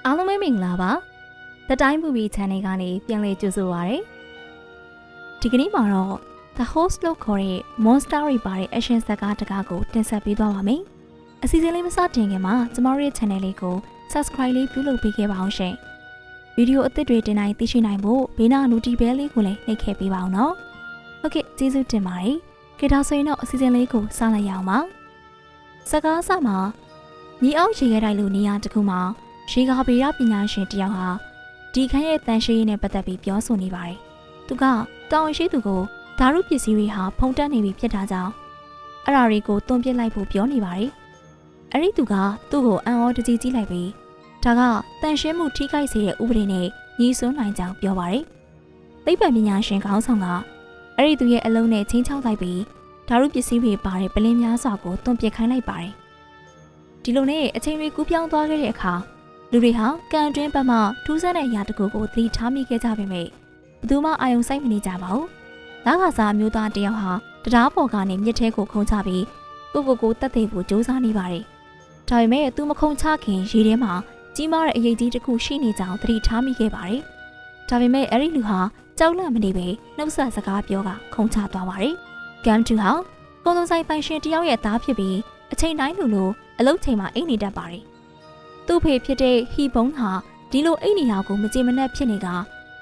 အားလုံးပဲမင်္ဂလာပါ။ The Time Movie Channel ကနေပြန်လည်ကြိုဆိုပါရစေ။ဒီကနေ့မှာတော့ The Host လို့ခေါ်တဲ့ Monster တွေပါတဲ့ action ဇာတ်ကားတစ်ကားကိုတင်ဆက်ပေးသွားပါမယ်။အစီအစဉ်လေးမစတင်ခင်မှာကျမတို့ရဲ့ channel လေးကို subscribe လေးပြုလုပ်ပေးခဲ့ပါအောင်ရှင်။ဗီဒီယိုအသစ်တွေတင်တိုင်းသိရှိနိုင်ဖို့ဘေးနား notification bell လေးကိုလည်းနှိပ်ခဲ့ပေးပါအောင်နော်။ဟုတ်ကဲ့ကျေးဇူးတင်ပါတယ်။ကြည့်တော့ဆိုရင်တော့အစီအစဉ်လေးကိုစလိုက်ရအောင်ပါ။ဇာတ်ကားအစမှာမြေအောက်ရေခဲတိုင်းလိုနေရာတစ်ခုမှာရေကာဗေဒပညာရှင်တယောက်ဟာဒီခန်းရဲ့တန်ရှင်းရေးနဲ့ပတ်သက်ပြီးပြောဆိုနေပါတယ်။သူကတောင်ရှိသူကိုဓာတုပစ္စည်းတွေဟာဖုံးတက်နေပြီဖြစ်တာကြောင့်အဲ့ဓာတွေကိုတွန်းပစ်လိုက်ဖို့ပြောနေပါတယ်။အဲ့ဒီသူကသူ့ကိုအံ့ဩတကြီးကြည့်လိုက်ပြီးဒါကတန်ရှင်းမှုထိခိုက်စေတဲ့ဥပဒေနဲ့ညီစွန်းနိုင်ကြောင်းပြောပါတယ်။သိပ္ပံပညာရှင်ခေါင်းဆောင်ကအဲ့ဒီသူရဲ့အလုံးနဲ့ချင်းချောက်လိုက်ပြီးဓာတုပစ္စည်းတွေပါတဲ့ပလင်းများစွာကိုတွန်းပစ်ခိုင်းလိုက်ပါတယ်။ဒီလိုနဲ့အချိန်တွေကူးပြောင်းသွားခဲ့တဲ့အခါလူတွေဟာကန်တွင်းဘက်မှထူးဆန်းတဲ့အရာတစ်ခုကိုသတိထားမိခဲ့ကြပေမဲ့ဘယ်သူမှအာရုံစိုက်မနေကြပါဘူး။လာခါစားအမျိုးသားတယောက်ဟာတရားပေါ်ကနေမြစ်ထဲကိုခုန်ချပြီးကိုတက်သိဖို့ကြိုးစားနေပါတယ်။ဒါပေမဲ့သူမခုန်ချခင်ရေထဲမှာကြီးမားတဲ့အရေးကြီးတစ်ခုရှိနေကြောင်းသတိထားမိခဲ့ပါတယ်။ဒါပေမဲ့အဲ့ဒီလူဟာကြောက်လန့်မနေပဲနှုတ်ဆက်စကားပြောကခုန်ချသွားပါတယ်။ဂမ်တူဟာကုန်စုံဆိုင်ပိုင်ရှင်တယောက်ရဲ့သားဖြစ်ပြီးအချိန်တိုင်းလိုအလုပ်ချိန်မှာအိတ်နေတတ်ပါတယ်။သူ့ဖေဖြစ်တဲ့ဟီဘုံဟာဒီလိုအိတ်နေရာကိုမကြေမနက်ဖြစ်နေက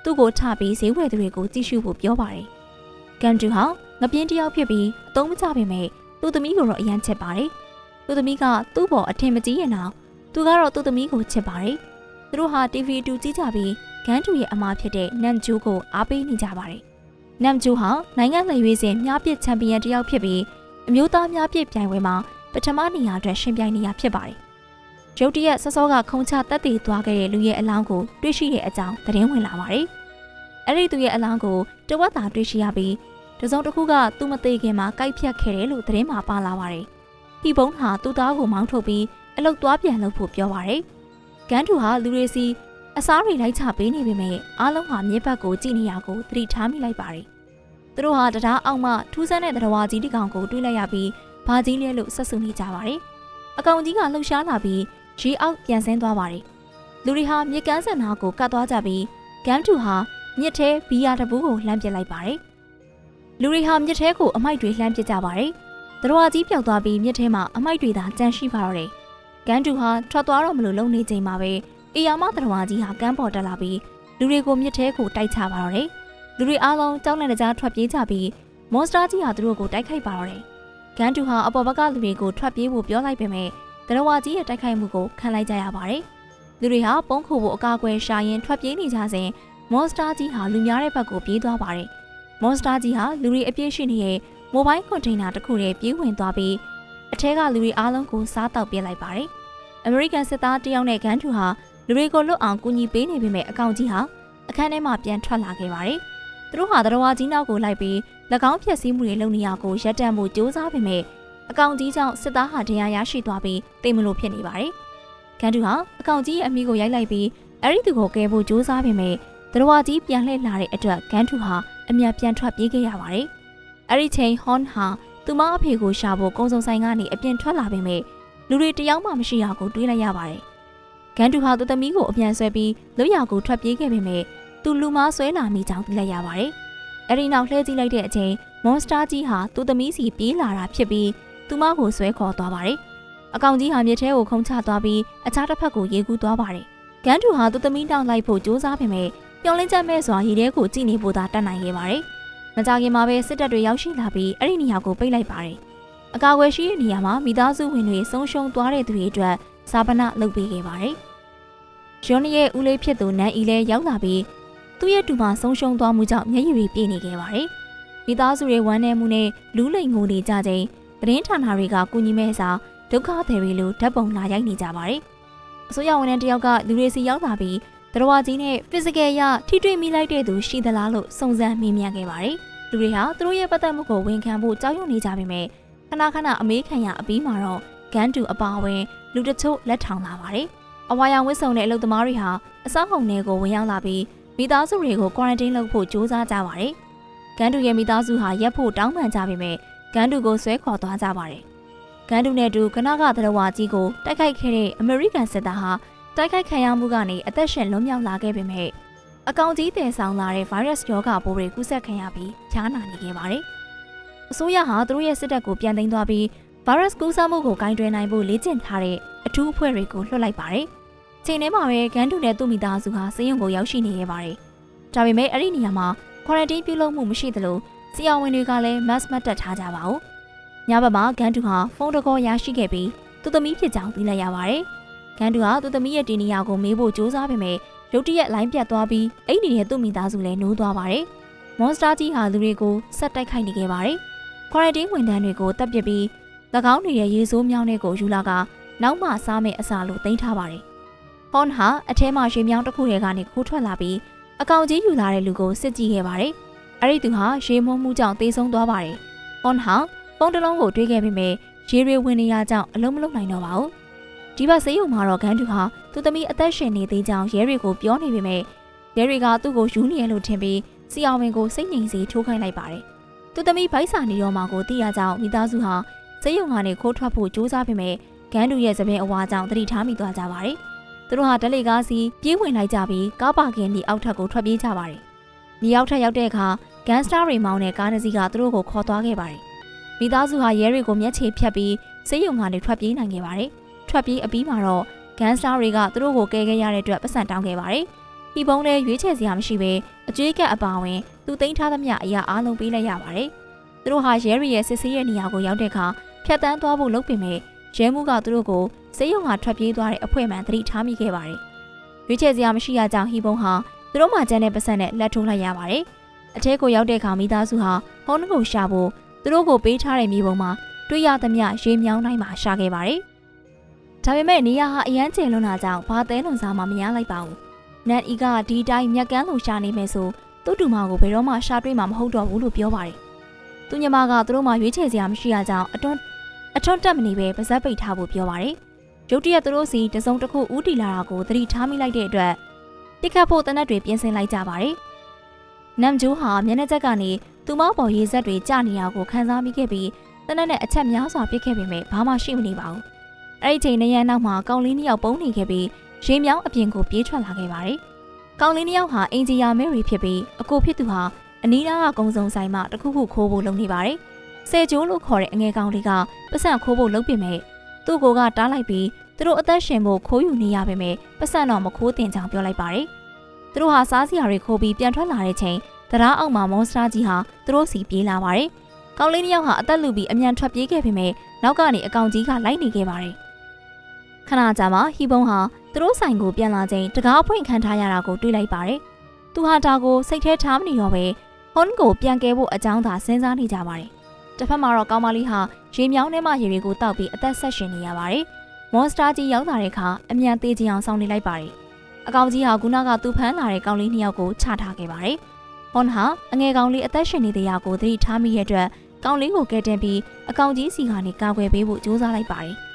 သူ့ကိုထပြီးဈေးဝယ်သူတွေကိုကြည့်ရှုဖို့ပြောပါတယ်။ဂမ်တူဟာငပြင်းတယောက်ဖြစ်ပြီးအသုံးမချပေမဲ့သူ့သမီးကိုတော့အယမ်းချစ်ပါတယ်။သူ့သမီးကသူ့ပေါ်အထင်မကြီးရင်တော့သူကတော့သူ့သမီးကိုချစ်ပါတယ်။သူတို့ဟာ TV အတူကြည့်ကြပြီးဂမ်တူရဲ့အမဖြစ်တဲ့နမ်ဂျူကိုအားပေးနေကြပါတယ်။နမ်ဂျူဟာနိုင်ငံ့လက်ရွေးစင်မြားပစ်ချန်ပီယံတယောက်ဖြစ်ပြီးအမျိုးသားမြားပစ်ပြိုင်ပွဲမှာပထမနေရာအတွက်ရှင်ပြိုင်နေရဖြစ်ပါတယ်။ရုတ်တရက်စောကခုံချတက်တည်သွားခဲ့တဲ့လူရဲ့အလောင်းကိုတွေ့ရှိတဲ့အကြောင်းသတင်းဝင်လာပါတယ်။အဲ့ဒီသူရဲ့အလောင်းကိုတဝက်သာတွေ့ရှိရပြီးတစုံတစ်ခုကသူမသေးခင်မှာကိုက်ဖြတ်ခဲ့တယ်လို့သတင်းမှာပါလာပါတယ်။ဟီဘုံဟာသူ့သားကိုမောင်းထုတ်ပြီးအလုတ်သွားပြန်လုပ်ဖို့ပြောပါတယ်။ဂန်တူဟာလူတွေစီအစားတွေလိုက်ချပေးနေပေမဲ့အားလုံးဟာမြေဘက်ကိုကြည့်နေရကိုသတိထားမိလိုက်ပါတယ်။သူတို့ဟာတရားအောက်မှထူးဆန်းတဲ့သတ္တဝါကြီးတစ်ကောင်ကိုတွေ့လိုက်ရပြီးဘာကြီးလဲလို့ဆက်ဆူနေကြပါတယ်။အကောင်ကြီးကလှုပ်ရှားလာပြီးရေအောက်ပြန်ဆင်းသွားပါတယ်။လူတွေဟာမြစ်ကမ်းစံနာကိုကတ်သွားကြပြီးဂမ်တူဟာမြစ်ထဲဘီယာတပူးကိုလှမ်းပစ်လိုက်ပါတယ်။လူတွေဟာမြစ်ထဲကိုအမိုက်တွေလှမ်းပစ်ကြပါတယ်။သတ္တဝါကြီးပျောက်သွားပြီးမြစ်ထဲမှာအမိုက်တွေသာကျန်ရှိပါတော့တယ်။ဂမ်တူဟာထွက်သွားတော့မလို့လုံနေချိန်မှာပဲအေယာမသတ္တဝါကြီးဟာကမ်းပေါ်တက်လာပြီးလူတွေကိုမြစ်ထဲကိုတိုက်ချပါတော့တယ်။လူတွေအားလုံးကြောက်လန့်တကြားထွက်ပြေးကြပြီးမွန်စတာကြီးဟာသူတို့ကိုတိုက်ခိုက်ပါတော့တယ်။ဂမ်တူဟာအပေါ်ဘက်ကလူတွေကိုထွက်ပြေးဖို့ပြောလိုက်ပေမဲ့သတ္တဝါကြီးရဲ့တိုက်ခိုက်မှုကိုခံလိုက်ကြရပါတယ်။လူတွေဟာပုံးခိုဖို့အကာအကွယ်ရှာရင်းထွက်ပြေးနေကြစဉ်မွန်စတာကြီးဟာလူများတဲ့ဘက်ကိုပြေးသွားပါတယ်။မွန်စတာကြီးဟာလူတွေအပြည့်ရှိနေတဲ့မိုဘိုင်းကွန်တိန်နာတစ်ခုထဲပြေးဝင်သွားပြီးအထက်ကလူတွေအားလုံးကိုစားတောက်ပြစ်လိုက်ပါတယ်။အမေရိကန်စစ်သားတယောက်နဲ့ဂန်တူဟာလူတွေကိုလွတ်အောင်ကူညီပေးနေပေမဲ့အကောင်ကြီးဟာအခန်းထဲမှာပြန်ထွက်လာခဲ့ပါတယ်။သူတို့ဟာသတ္တဝါကြီးနောက်ကိုလိုက်ပြီး၎င်းဖျက်ဆီးမှုတွေလုပ်နေရကိုရပ်တန့်မှုစ조사ပေမဲ့အကောင်ကြီးကြောင့်စစ်သားဟာတရားရရှိသွားပြီးတိတ်မလို့ဖြစ်နေပါတယ်။ဂန်တူဟာအကောင်ကြီးရဲ့အမိကိုရိုက်လိုက်ပြီးအဲ့ဒီသူကိုကယ်ဖို့စ조사ပေမဲ့သတ္တဝါကြီးပြန်လှည့်လာတဲ့အတွက်ဂန်တူဟာအမြတ်ပြန်ထွက်ပြေးခဲ့ရပါတယ်။အဲ့ဒီချိန်ဟွန်ဟာသူမအဖေကိုရှာဖို့ကုန်းစုံဆိုင်ကနေအပြင်ထွက်လာပေမဲ့လူတွေတယောက်မှမရှိရကိုတွေးလိုက်ရပါတယ်။ဂန်တူဟာသူသမီးကိုအပြန်ဆွဲပြီးလွတ်ရာကိုထွက်ပြေးခဲ့ပေမဲ့သူလူမားဆွဲလာမိကြောင်းသိလိုက်ရပါတယ်။အဲ့ဒီနောက်လှည့်ကြည့်လိုက်တဲ့အချိန်မွန်စတာကြီးဟာသူသမီးစီပြေးလာတာဖြစ်ပြီးသူမကိုဆွဲခေါ်သွားပါတယ်။အကောင်ကြီးဟာမြစ်ထဲကိုခုန်ချသွားပြီးအခြားတစ်ဖက်ကိုရေကူးသွားပါတယ်။ဂန်တူဟာသူသမီးတောင်းလိုက်ဖို့စ조사ပေမဲ့ပျော်လင်းချက်မဲ့စွာရေထဲကိုကြည့်နေဖို့သာတတ်နိုင်ခဲ့ပါတယ်။မကြခင်မှာပဲစစ်တပ်တွေရောက်ရှိလာပြီးအဲ့ဒီနေရာကိုပိတ်လိုက်ပါတယ်။အကာအကွယ်ရှိတဲ့နေရာမှာမိသားစုဝင်တွေဆုံးရှုံးသွားတဲ့သူတွေအတွက်ဇာပနာလုပ်ပေးခဲ့ပါတယ်။ဂျွန်ရဲ့ဦးလေးဖြစ်သူနန်အီလည်းရောက်လာပြီးသူ့ရဲ့တူမဆုံးရှုံးသွားမှုကြောင့်မျက်ရည်တွေပြည့်နေခဲ့ပါတယ်။မိသားစုတွေဝမ်းနည်းမှုနဲ့လူးလိမ်ငိုနေကြချိန်သတင်းဌာနတွေကကူညီမဲ့စာဒုက္ခသည်တွေလိုဓာတ်ပုံလာရိုက်နေကြပါတယ်။အစိုးရဝန်ထမ်းတယောက်ကလူတွေစီရောက်လာပြီးသတ္တဝါကြီးနဲ့ physical ရထိတွေ့မိလိုက်တဲ့သူရှိသလားလို့စုံစမ်းမေးမြန်းခဲ့ပါတယ်။လူတွေဟာသူတို့ရဲ့ပတ်သက်မှုကိုဝန်ခံဖို့ကြောက်ရွံ့နေကြပေမဲ့ခဏအမေးခံရအပြီးမှာတော့ဂန်တူအပါအဝင်လူတချို့လက်ထောင်လာပါတယ်။အဝါရောင်ဝစ်စုံတဲ့အလုပ်သမားတွေဟာအစောင့်ဟုန်တွေကိုဝင်ရောက်လာပြီးမိသားစုတွေကို quarantine လုပ်ဖို့ကြိုးစားကြပါတယ်။ဂန်တူရဲ့မိသားစုဟာရက်ဖို့တောင်းပန်ကြပေမဲ့ဂန်တူကိုဆွဲခေါ်သွားကြပါတယ်။ဂန်တူနဲ့တူကနကသတ္တဝါကြီးကိုတိုက်ခိုက်ခဲ့တဲ့အမေရိကန်စစ်သားဟာ တိုက်ခိုက်ခံရမှုကနေအသက်ရှင်လွတ်မြောက်လာခဲ့ပေမဲ့အကောင်ကြီးတည်ဆောင်လာတဲ့ virus ရောဂါပိုးတွေကူးစက်ခံရပြီးဖျားနာနေခဲ့ပါတယ်။အစိုးရဟာသူတို့ရဲ့စစ်တပ်ကိုပြန်သိမ်းသွားပြီး virus ကူးစက်မှုကိုဂိုင်းတွယ်နိုင်ဖို့လေ့ကျင့်ထားတဲ့အထူးအဖွဲ့တွေကိုလွှတ်လိုက်ပါတယ်။ချိန်ထဲမှာပဲဂန်းတူနဲ့သူ့မိသားစုဟာစေယုံကိုရောက်ရှိနေခဲ့ပါတယ်။ဒါပေမဲ့အဲ့ဒီနေရာမှာ quarantine ပြုလုပ်မှုမရှိသလိုဆရာဝန်တွေကလည်း mask မတပ်ထားကြပါဘူး။ညဘက်မှာဂန်းတူဟာဖုန်းတကောရရှိခဲ့ပြီးသူ့သမီးဖြစ်ကြောင်းသိလိုက်ရပါတယ်။ဂန်းတူဟာသူ့သမီးရဲ့ဒီနေရာကိုမေးဖို့ကြိုးစားပေမဲ့ရုတ်တရက်လိုင်းပြတ်သွားပြီးအဲ့ဒီရဲ့သူ့မိသားစုလည်းနိုးသွားပါတယ်။မွန်စတာကြီးဟာလူတွေကိုဆက်တိုက်ခိုက်နေခဲ့ပါတယ်။ quarantine ဝန်ထမ်းတွေကိုတပ်ပစ်ပြီး၎င်းတွေရဲ့ရေဆိုးမြောင်းတွေကိုယူလာကနောက်မှစားမယ့်အစာလိုသိမ်းထားပါတယ်။ဟွန်ဟာအထဲမှာရေမြောင်းတစ်ခုထဲကနေခိုးထွက်လာပြီးအကောင်ကြီးယူလာတဲ့လူကိုစစ်ကြည့်ခဲ့ပါတယ်။အဲ့ဒီသူဟာရေမုန်းမှုကြောင့်သေဆုံးသွားပါတယ်။ဟွန်ဟာဖုန်းတစ်လုံးကိုတွေးခဲ့ပေမဲ့ရေတွေဝင်နေရကြောင်းအလုံးမလုံးနိုင်တော့ပါဘူး။ဒီဘက်ဆေးရုံမှာတော့ဂန်းတူဟာသူသမီးအသက်ရှင်နေသေးကြောင်းရဲတွေကိုပြောနေပေမဲ့ရဲတွေကသူ့ကိုယူနေရလို့ထင်ပြီးဆရာဝန်ကိုစိတ်ငြိမ်စေထိုးခိုင်းလိုက်ပါတယ်။သူသမီးဗိုက်စာနေတော့မှကိုသိရကြောင်းမိသားစုဟာဆေးရုံကနေခိုးထွက်ဖို့ကြိုးစားပေမဲ့ဂန်းတူရဲ့သပင်အဝါကြောင့်သတိထားမိသွားကြပါတယ်။သူတို့ဟာဓလေကားစီပြေးဝင်လိုက်ကြပြီးကားပါကင်မြေအောက်ထပ်ကိုထွက်ပြေးကြပါတယ်။မြေအောက်ထပ်ရောက်တဲ့အခါဂန်စတာတွေမောင်းတဲ့ကားတစ်စီးကသူတို့ကိုခေါ်သွားခဲ့ပါတယ်။မိသားစုဟာရဲတွေကိုမျက်ခြေဖြတ်ပြီးဆေးရုံကနေထွက်ပြေးနိုင်ခဲ့ပါတယ်။ထွက်ပြေးအပြီးမှာတော့ဂန်စတာတွေကသူတို့ကိုကယ်ခဲ့ရတဲ့အတွက်ပတ်စံတောင်းခဲ့ပါတယ်။ဒီပုံးနဲ့ရွေးချယ်စရာမရှိဘဲအကျွေးကပ်အပါဝင်သူသိမ်းထားသမျှအရာအားလုံးပေးလိုက်ရပါတယ်။သူတို့ဟာရဲရဲ့စစ်ဆေးရဲ့နေရာကိုရောက်တဲ့အခါဖြတ်တန်းသွားဖို့လုပ်ပေမဲ့ရဲမှုကသူတို့ကိုစေယုံဟာထွက်ပြေးသွားတဲ့အဖွဲ့မှန်သတိထားမိခဲ့ပါတယ်။ရွေးချယ်စရာမရှိရကြောင်းဟီပုံးဟာသူတို့မှကျန်တဲ့ပတ်စံနဲ့လက်ထိုးလိုက်ရပါတယ်။အထဲကိုရောက်တဲ့အခါမိသားစုဟာဟောင်းကိုရှာဖို့သူတို့ကိုပေးထားတဲ့မြေပုံမှာတွေ့ရသမျှရေမြောင်းတိုင်းမှာရှာခဲ့ပါတယ်။ဒါပေမဲ့နေရာဟာအရန်ကျယ်လွန်းတာကြောင့်ဘာသဲလွန်စားမှမရလိုက်ပါဘူး။နန်အီကဒီတိုင်းမြက်ကန်းလိုရှာနေမယ်ဆိုသူ့တူမကိုဘယ်တော့မှရှာတွေ့မှာမဟုတ်တော့ဘူးလို့ပြောပါတယ်။သူညမကသူတို့မှရွေးချယ်စရာမရှိရကြောင်းအထွန်းတက်မနေပဲပါဇက်ပိတ်ထားဖို့ပြောပါတယ်။ရုတ်တရက်သူတို့စီတစုံတစ်ခုဦးတီလာတာကိုသတိထားမိလိုက်တဲ့အတွက်တိခတ်ဖို့တနက်တွေပြင်ဆင်လိုက်ကြပါတယ်။နမ်ဂျိုးဟာမျက်နှာချက်ကနေသူမပေါ်ရေစက်တွေကျနေတာကိုခန်းစားမိခဲ့ပြီးတနက်နဲ့အချက်များစွာပစ်ခဲ့ပေမဲ့ဘာမှရှိမနေပါဘူး။အဲ့ဒီချိန်နရန်နောက်မှာကောင်လေးနှစ်ယောက်ပုံနေခဲ့ပြီးရေမြောင်းအပြင်ကိုပြေးထွက်လာခဲ့ပါတယ်။ကောင်လေးနှစ်ယောက်ဟာအင်ဂျီယာမဲရီဖြစ်ပြီးအကိုဖြစ်သူဟာအနီးနားကကုံစုံဆိုင်မှာတခုခုခိုးဖို့လုပ်နေပါတယ်။ဆယ်ကျိုးလို့ခေါ်တဲ့အငယ်ကောင်လေးကပတ်စံခိုးဖို့လုပ်ပေမဲ့သူ့ကိုကတားလိုက်ပြီးသူတို့အသက်ရှင်ဖို့ခိုးယူနေရပေမဲ့ပတ်စံတော့မခိုးတင်ကြောင်ပြောလိုက်ပါတယ်။သူတို့ဟာစားစရာတွေခိုးပြီးပြန်ထွက်လာတဲ့ချိန်တရားအောက်မှာမွန်စတာကြီးဟာသူတို့စီပြေးလာပါတယ်။ကောင်လေးနှစ်ယောက်ဟာအသက်လူပြီးအမြန်ထွက်ပြေးခဲ့ပေမဲ့နောက်ကနေအကောင်ကြီးကလိုက်နေခဲ့ပါတယ်။ခဏကြာမှဟီပုံးဟာသူတို့ဆိုင်ကိုပြန်လာချိန်တကားအဖွင့်ခံထားရတာကိုတွေ့လိုက်ပါတယ်။သူဟာဒါကိုစိတ်ထဲထားမနေတော့ပဲဟွန်ကိုပြန်ကဲဖို့အကြောင်းသာစဉ်းစားနေကြပါတယ်။တစ်ဖက်မှာတော့ကောင်မလေးဟာရေမြောင်းထဲမှာရေတွေကိုတောက်ပြီးအသက်ဆက်ရှင်နေရပါတယ်။မွန်စတာကြီးရောက်လာတဲ့အခါအမြန်သေးချင်အောင်စောင့်နေလိုက်ပါတယ်။အကောင်ကြီးဟာခုနကသူ့ဖမ်းလာတဲ့ကောင်လေးနှစ်ယောက်ကိုချထားခဲ့ပါတယ်။ဟွန်ဟာအငယ်ကောင်လေးအသက်ရှင်နေတဲ့ရာကိုသတိထားမိတဲ့အတွက်ကောင်လေးကိုကယ်တင်ပြီးအကောင်ကြီးစီကနေကာကွယ်ပေးဖို့ကြိုးစားလိုက်ပါတယ်။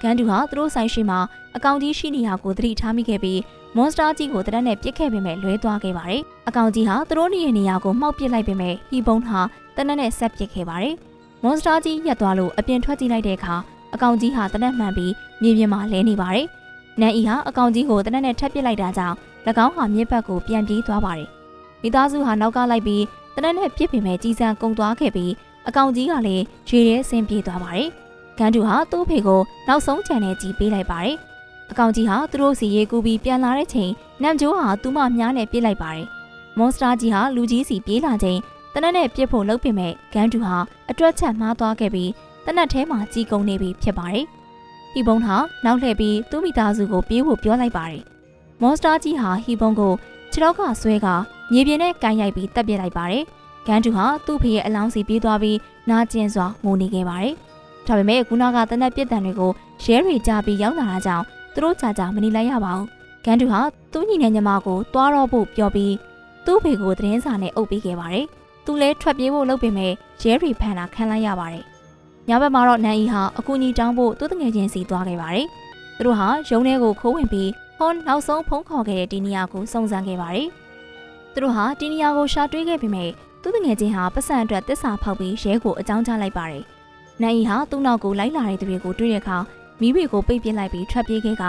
ဂန်တူဟာသူတို့ဆိုင်ရှိမှာအကောင်ကြီးရှိနေရာကိုသတိထားမိခဲ့ပြီးမွန်စတာကြီးကိုတရက်နဲ့ပစ်ခဲ့ပေမဲ့လွဲသွားခဲ့ပါတယ်။အကောင်ကြီးဟာသူတို့နေရာကိုမှောက်ပစ်လိုက်ပေမဲ့ဟီပုံးဟာတရက်နဲ့ဆက်ပစ်ခဲ့ပါတယ်။မွန်စတာကြီးရက်သွားလို့အပြင်ထွက်ကြည့်လိုက်တဲ့အခါအကောင်ကြီးဟာတရက်မှန်ပြီးမြေပြင်မှာလဲနေပါတယ်။နန်အီဟာအကောင်ကြီးကိုတရက်နဲ့ထပ်ပစ်လိုက်တာကြောင့်၎င်းဟာမြစ်ဘက်ကိုပြန်ပြေးသွားပါတယ်။မိသားစုဟာနောက်ကလိုက်ပြီးတရက်နဲ့ပြစ်ပေမဲ့ကြီးစံကုံသွားခဲ့ပြီးအကောင်ကြီးကလည်းရေထဲဆင်းပြေးသွားပါတယ်။ဂန်တူဟာသူ့ဖေကိုနောက်ဆုံးချန်နဲ့ကြီးပေးလိုက်ပါတယ်။အကောင်ကြီးဟာသူတို့စီရေကူးပြီးပြန်လာတဲ့ချိန်နမ်ဂျိုးဟာသူ့မမြားနဲ့ပြစ်လိုက်ပါတယ်။မွန်စတာကြီးဟာလူကြီးစီပြေးလာချိန်တနက်နဲ့ပြစ်ဖို့လုပ်ပေမဲ့ဂန်တူဟာအတွက်ချက်မှားသွားခဲ့ပြီးတနက်ထဲမှာကြီးကုန်နေပြီဖြစ်ပါတယ်။ဟီပုံးဟာနောက်လှည့်ပြီးသူ့မိသားစုကိုပြေးဖို့ပြောလိုက်ပါတယ်။မွန်စတာကြီးဟာဟီပုံးကိုခြေထောက်ကဆွဲကမြေပြင်နဲ့ကန်ရိုက်ပြီးတပ်ပစ်လိုက်ပါတယ်။ဂန်တူဟာသူ့ဖေရဲ့အလောင်းစီပြေးသွားပြီးနာကျင်စွာငိုနေခဲ့ပါတယ်။ဒါပေမဲ့ခုနကတနက်ပြစ်တံတွေကိုရဲတွေကြားပြီးရောက်လာတာကြောင့်သူတို့ကြာမနေလိုက်ရပါဘူး။ဂန်တူဟာသူ့ညီနဲ့ညီမကိုတွားတော့ဖို့ပြောပြီးသူ့ဖေကိုသတင်းစာနဲ့အုပ်ပေးခဲ့ပါတယ်။သူလည်းထွက်ပြေးဖို့လုပ်ပေမဲ့ရဲတွေဖမ်းတာခံလိုက်ရပါတယ်။ညဘက်မှာတော့နန်အီဟာအကူအညီတောင်းဖို့သူ့တငယ်ချင်းစီသွားခဲ့ပါတယ်။သူတို့ဟာရုံးထဲကိုခိုးဝင်ပြီးဟွန်နောက်ဆုံးဖုန်းခေါ်ခဲ့တဲ့ဒီနီယာကိုစုံစမ်းခဲ့ပါတယ်။သူတို့ဟာဒီနီယာကိုရှာတွေ့ခဲ့ပေမဲ့သူ့တငယ်ချင်းဟာပတ်စံအတွက်တစ္ဆာဖောက်ပြီးရဲကိုအကြောင်းကြားလိုက်ပါတယ်။နန်အီဟာသူ့နောက်ကိုလိုက်လာတဲ့သူတွေကိုတွေ့တဲ့အခါမိဘကိုပိတ်ပစ်လိုက်ပြီးထွက်ပြေးခဲ့က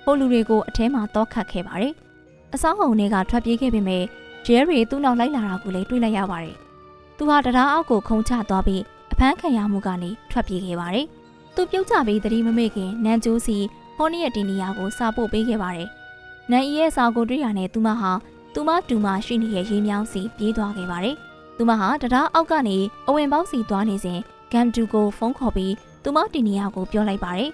ဟိုလူတွေကိုအထဲမှာတော့ခတ်ခဲ့ပါတယ်အဆောင်အုံတွေကထွက်ပြေးခဲ့ပေမဲ့ဂျယ်ရီသူ့နောက်လိုက်လာတာကိုလည်းတွေ့လိုက်ရပါတယ်သူဟာတရားအောက်ကိုခုန်ချသွားပြီးအဖမ်းခံရမှုကနေထွက်ပြေးခဲ့ပါတယ်သူပြုတ်ကျပြီးသတိမမေ့ခင်နန်ကျိုးစီဟောနီရဲ့တင်နီယာကိုစာပို့ပေးခဲ့ပါတယ်နန်အီရဲ့စာကိုတွေ့ရတဲ့သူမဟာသူမတူမရှိနေတဲ့ရေမြောင်းစီပြေးသွားခဲ့ပါတယ်သူမဟာတရားအောက်ကနေအဝင်ပေါက်စီသွားနေစဉ်ဂမ်တူကိုဖုန်းခေါ်ပြီးသူမတင်နီယာကိုပြောလိုက်ပါတယ်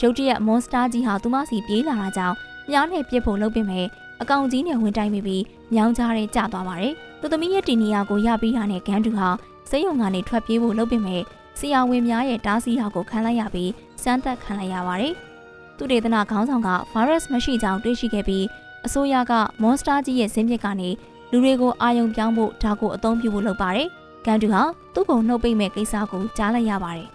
ရုတ်တရက်မွန်စတာကြီးဟာသူမစီပြေးလာတာကြောင့်မြားနဲ့ပြစ်ဖို့လုပ်ပေမဲ့အကောင်ကြီးနဲ့ဝင်တိုက်မိပြီးမြောင်းကြားထဲကျသွားပါတယ်သူသမီးရဲ့တင်နီယာကိုရပြီးတာနဲ့ဂမ်တူဟာစိတ်ယုံကနေထွက်ပြေးဖို့လုပ်ပေမဲ့ဆရာဝန်များရဲ့တားဆီးရာကိုခံလိုက်ရပြီးစမ်းသပ်ခံလိုက်ရပါတယ်သူဒေသနာခေါင်းဆောင်ကဗိုင်းရပ်စ်မရှိကြောင်းတွေ့ရှိခဲ့ပြီးအစိုးရကမွန်စတာကြီးရဲ့ဇင်းမြစ်ကနေလူတွေကိုအာရုံပြောင်းဖို့ဒါကိုအသုံးပြုဖို့လုပ်ပါတယ်ဂမ်တူဟာသူ့ကိုနှုတ်ပိတ်မဲ့ကိစ္စကိုကြားလိုက်ရပါတယ်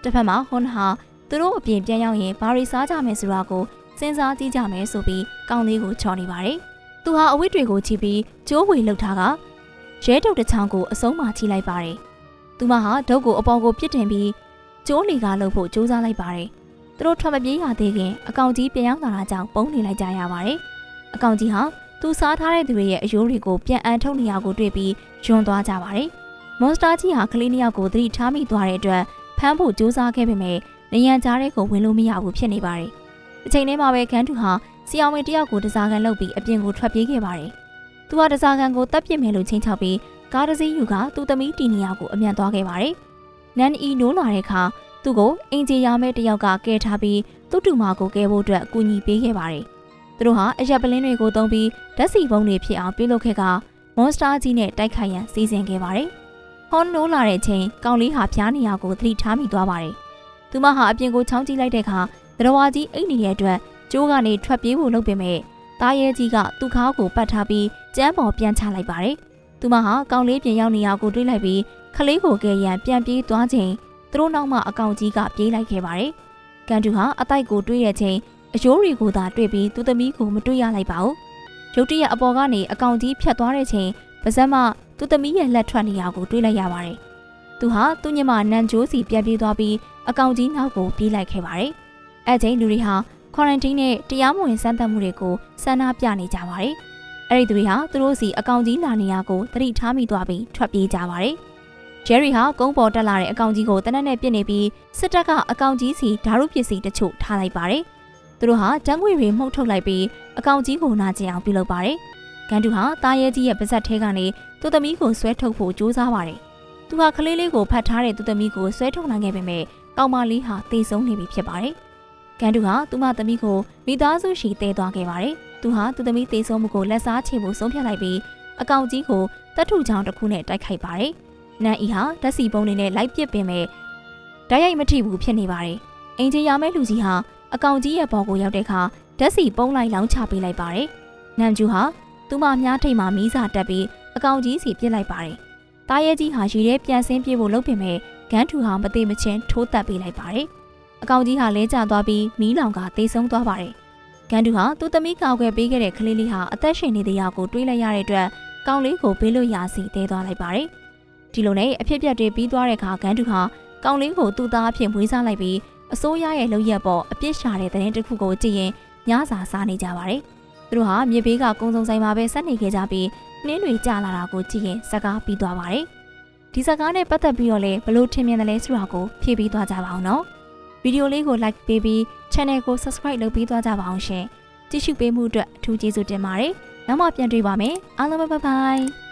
တစ်ဖက်မှာဟွန်ဟာသူတို့အပြင်ပြန်ရောက်ရင်ဘာရီစားကြမယ်ဆိုတာကိုစဉ်းစားကြည့်ကြမယ်ဆိုပြီးကောင်းလေးကိုချော်နေပါတယ်သူဟာအဝတ်တွေကိုချီပြီးကျိုးဝေလှုပ်ထားကရဲတုပ်တစ်ချောင်းကိုအဆုံးမှာချီလိုက်ပါတယ်သူမဟာဒုတ်ကိုအပေါ်ကိုပြစ်တင်ပြီးကျိုးလီကားလုပ်ဖို့ကြိုးစားလိုက်ပါတယ်သူတို့ထွက်မပြေးရသေးခင်အကောင်ကြီးပြန်ရောက်လာတာကြောင့်ပုံနေလိုက်ကြရပါတယ်အကောင်ကြီးဟာသူစားထားတဲ့သူတွေရဲ့အယိုးတွေကိုပြန်အန်ထုတ်နေရကိုတွေ့ပြီးယွန်းသွားကြပါတယ်မွန်စတာကြီးဟာကလေးနှစ်ယောက်ကိုသတိထားမိသွားတဲ့အတွက်ဖမ်းဖို့ကြိုးစားခဲ့ပေမဲ့နေရန်ကြားတဲ့ကိုဝင်လို့မရဘူးဖြစ်နေပါတယ်အချိန်ထဲမှာပဲဂန်တူဟာစီအောင်မင်းတယောက်ကိုတစားကန်လုပ်ပြီးအပြင်ကိုထွက်ပြေးခဲ့ပါတယ်သူဟာတစားကန်ကိုတပ်ပစ်မယ်လို့ချင်းချောက်ပြီးကားတစ်စီးယူကသူ့သမီးတီနီယာကိုအမြန်သွားခဲ့ပါတယ်နန်အီနိုးလာတဲ့အခါသူ့ကိုအင်ဂျီယာမဲတယောက်ကကဲထားပြီးသူ့တူမကိုကဲဖို့အတွက်အကူအညီပေးခဲ့ပါတယ်သူတို့ဟာအရက်ပလင်းတွေကိုသုံးပြီးဓာတ်ဆီပုံးတွေဖြစ်အောင်ပြုလုပ်ခဲ့ကမွန်စတာကြီးနဲ့တိုက်ခိုက်ရန်စီစဉ်ခဲ့ပါတယ်ဟွန်နိုးလာတဲ့ချိန်ကောင်လေးဟာဖျားနေရကိုသတိထားမိသွားပါတယ်သူမဟာအပြင်ကိုချောင်းကြည့်လိုက်တဲ့အခါသတော်ဝါကြီးအိတ်နေတဲ့အတွက်ကျိုးကနေထွက်ပြေးဖို့လုပ်ပေမဲ့တားရဲကြီးကသူ့ခါးကိုပတ်ထားပြီးကျမ်းပေါ်ပြန်ချလိုက်ပါတယ်သူမဟာကောင်လေးပြင်ရောက်နေရကိုတွေးလိုက်ပြီးခလေးကိုကဲရန်ပြန်ပြေးသွားချိန်သူတို့နောက်မှအကောင်ကြီးကပြေးလိုက်ခဲ့ပါတယ်ကန်တူဟာအတိုက်ကိုတွေးတဲ့ချိန်အယိုးတွေကိုသာတွေ့ပြီးသူ့သမီးကိုမတွေ့ရလိုက်ပါဘူးရုတ်တရက်အပေါ်ကနေအကောင်ကြီးဖြတ်သွားတဲ့ချိန်ပါဇက်မသူ့သမီးရဲ့လက်ထွက်နေရကိုတွေးလိုက်ရပါတယ်သူဟာသူ့ညမနန်ဂျိုးစီပြန်ပြေးသွားပြီးအကောင်ကြီးနောက်ကိုပြေးလိုက်ခဲ့ပါတယ်အဲ့ချိန်လူတွေဟာကွာရန်တင်းနဲ့တရားမဝင်စမ်းသပ်မှုတွေကိုဆန္ဒပြနေကြပါတယ်အဲ့ဒီသူတွေဟာသူတို့စီအကောင်ကြီးလာနေရကိုသတိထားမိသွားပြီးထွက်ပြေးကြပါတယ်ဂျယ်ရီဟာကုန်းပေါ်တက်လာတဲ့အကောင်ကြီးကိုတနက်နဲ့ပြစ်နေပြီးစစ်တပ်ကအကောင်ကြီးစီဓာရုပစ္စည်းတချို့ထားလိုက်ပါတယ်သူတို့ဟာတန်းငွေတွေမှုတ်ထုတ်လိုက်ပြီးအကောင်ကြီးကိုနာကျင်အောင်ပြုလုပ်ပါတယ်ဂန်တူဟာတားရဲကြီးရဲ့ပါဇက်ထဲကနေသူ့သမီးကိုဆွဲထုတ်ဖို့ကြိုးစားပါတယ်သူဟာကလေးလေးကိုဖတ်ထားတဲ့သူ့သမီးကိုဆွဲထုတ်နိုင်ခဲ့ပေမဲ့ကောင်မလေးဟာတေဆုံးနေပြီဖြစ်ပါတယ်ဂန်တူဟာသူမသမီးကိုမိသားစုရှိတဲသွားခဲ့ပါတယ်သူဟာသူ့သမီးတေဆုံးမှုကိုလက်စားချေဖို့ဆုံးဖြတ်လိုက်ပြီးအကောင်ကြီးကိုတပ်ထုချောင်းတစ်ခုနဲ့တိုက်ခိုက်ပါတယ်နန်အီဟာဓာတ်စီပုံတွေနဲ့လိုက်ပစ်ပင်မဲ့ဓာတ်ရိုက်မထိဘူးဖြစ်နေပါတယ်အင်ဂျင်ယာမဲလူကြီးဟာအကောင်ကြီးရဲ့ဘော်ကိုရောက်တဲ့အခါဓာတ်စီပုံးလိုက်လောင်းချပေးလိုက်ပါတယ်နန်ဂျူဟာသူမမြားထိတ်မှမီးစာတက်ပြီးအကောင်ကြီးစီပြစ်လိုက်ပါတယ်တားရဲကြီးဟာရေထဲပြန်ဆင်းပြေးဖို့လုပ်ပင်မဲ့ဂန်ထူဟာမသေးမချင်းထိုးတက်ပေးလိုက်ပါတယ်အကောင်ကြီးဟာလဲကျသွားပြီးမီးလောင်ကသေဆုံးသွားပါတယ်ဂန်ထူဟာသူ့သမီးကောက်ွယ်ပေးခဲ့တဲ့ကလေးလေးဟာအသက်ရှင်နေတဲ့ရာကိုတွေးလိုက်ရတဲ့အတွက်ကောင်လေးကိုဘေးလွတ်ရာစီတဲသွားလိုက်ပါတယ်ဒီလိုနဲ့အဖြစ်အပျက်တွေပြီးသွားတဲ့အခါဂန်ထူဟာကောင်လေးကိုသူ့သားအဖြစ်မွေးစားလိုက်ပြီးအစိုးရရဲ့လုပ်ရက်ပေါ်အပြစ်ရှာတဲ့တဲ့တစ်ခုကိုကြည့်ရင်ညစာစားနေကြပါတယ်သူတို့ဟာမြေဘေးကကုန်းစုံဆိုင်မှာပဲဆက်နေခဲ့ကြပြီးနှင်းတွေကျလာတာကိုကြည့်ရင်စကားပြီးသွားပါတယ်ဒီစကားနဲ့ပတ်သက်ပြီးတော့လည်းဘလို့ထင်မြင်တယ်လဲဆိုတာကိုဖြည့်ပေးသွားကြပါအောင်နော်ဗီဒီယိုလေးကို like ပေးပြီး channel ကို subscribe လုပ်ပေးသွားကြပါအောင်ရှင်ကြည့်ရှုပေးမှုအတွက်အထူးကျေးဇူးတင်ပါတယ်နောက်မှပြန်တွေ့ပါမယ်အားလုံးပဲ bye bye